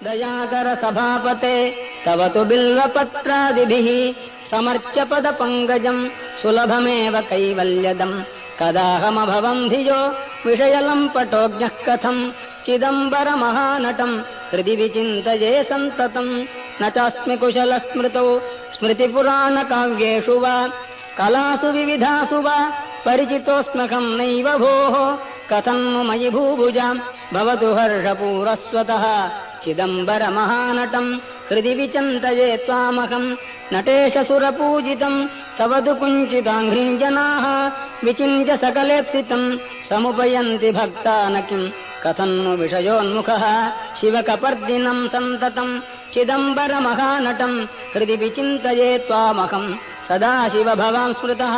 दयाकर सभापते तव तु बिल्वपत्रादिभिः समर्च्य पदपङ्कजम् सुलभमेव कैवल्यदम् कदाहमभवम् धियो विषयलम्पटोऽज्ञः कथम् चिदम्बरमहानटम् हृदि विचिन्तये सन्ततम् न चास्मि कुशलस्मृतौ स्मृतिपुराणकाव्येषु वा कलासु विविधासु वा परिचितोऽस्म्यहम् नैव भोः कथम् नु मयि भूभुजाम् भवतु हर्षपूरस्वतः चिदम्बरमहानटम् हृदि विचिन्तये त्वामहम् नटेशसुरपूजितम् तव तु कुञ्चिताङ्घ्रिम् जनाः विचिन्त्य सकलेप्सितम् समुपयन्ति भक्ता न किम् कथम् नु विषयोन्मुखः शिवकपर्दिनम् सन्ततम् चिदम्बरमहानटम् हृदि विचिन्तये त्वामहम् सदा शिव भवान् स्मृतः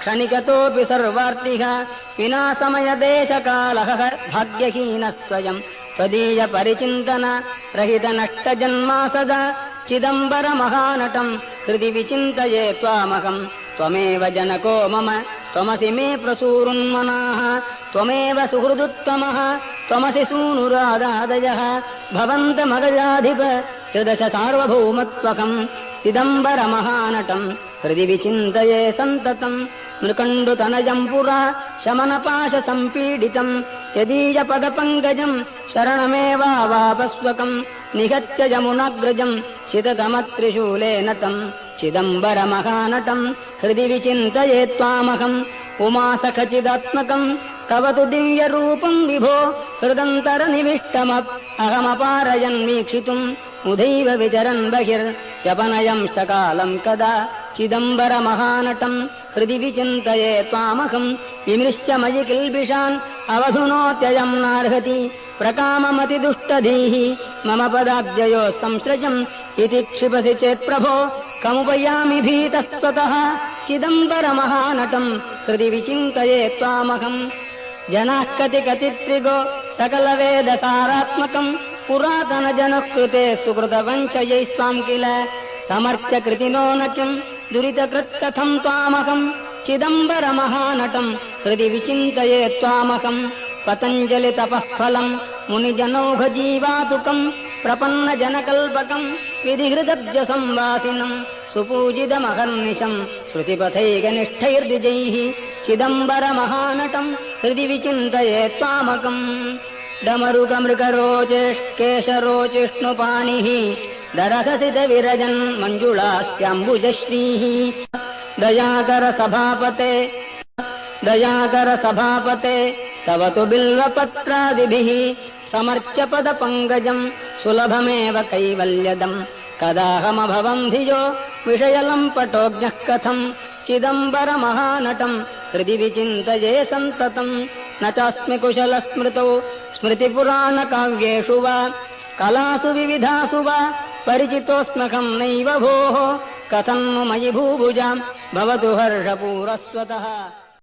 क्षणिकतोऽपि सर्वार्तिः विना समयदेशकालः भाग्यहीनस्त्वयम् त्वदीय परिचिन्तन रहित नष्टजन्मा सदा चिदम्बरमहानटम् हृदि विचिन्तये त्वामहम् त्वमेव जनको मम त्वमसि मे प्रसूरुन्मनाः त्वमेव सुहृदुत्तमः त्वमसि सूनुरादादयः भवन्तमगजाधिप त्रिदश सार्वभौमत्वकम् चिदम्बरमहानटम् हृदि विचिन्तये सन्ततम् नृकण्डुतनयम् पुरा शमनपाशसम्पीडितम् यदीयपदपङ्कजम् शरणमेवावापस्वकम् निहत्य यमुनाग्रजम् शिततमत्रिशूलेन तम् चिदम्बरमहानटम् हृदि विचिन्तये त्वामहम् उमासखचिदात्मकम् तव तु दिव्यरूपम् विभो हृदन्तरनिविष्टमप् अहमपारयन्वीक्षितुम् उदैव विचरन् बहिर्व्यपनयम् सकालम् कदा चिदम्बरमहानटम् हृदि विचिन्तये त्वामहम् विमृश्य मयि किल्बिषान् अवधुनोत्ययम् नार्हति प्रकाममतिदुष्टधीः मम पदाब्जयोः संसृजम् इति क्षिपसि चेत्प्रभो कमुपयामि भीतस्त्वतः चिदम्बरमहानटम् हृदि विचिन्तये त्वामहम् जनाः कतिकतित्रिगो सकलवेदसारात्मकम् पुरातनजनः कृते सुकृतवञ्चयैस्त्वाम् किल समर्च्य कृतिनो न किम् दुरितकृत्कथम् त्वामहम् चिदम्बरमहानटम् हृदि विचिन्तये त्वामहम् पतञ्जलितपःफलम् मुनिजनौघजीवातुकम् प्रपन्नजनकल्पकम् विधिहृदब्जसंवासिनम् सुपूजितमहर्निशम् श्रुतिपथैकनिष्ठैर्द्विजैः चिदम्बरमहानटम् हृदि विचिन्तये त्वामकम् डमरुकमृगरोचेष्केशरोचिष्णुपाणिः दरहसितविरजन् मञ्जुळास्याम्बुजश्रीः दयाकर सभापते तव तु बिल्वपत्रादिभिः समर्च्य पदपङ्कजम् सुलभमेव कैवल्यदम् कदाहमभवम् धियो विषयलम्पटोऽज्ञः कथम् चिदम्बरमहानटम् हृदि विचिन्तये सन्ततम् न चास्मि कुशलस्मृतौ स्मृतिपुराणकाव्येषु वा कलासु विविधासु वा परिचितोऽस्म्यहम् नैव भोः कथम् नु मयि भूभुजाम् भवतु हर्षपूरस्वतः।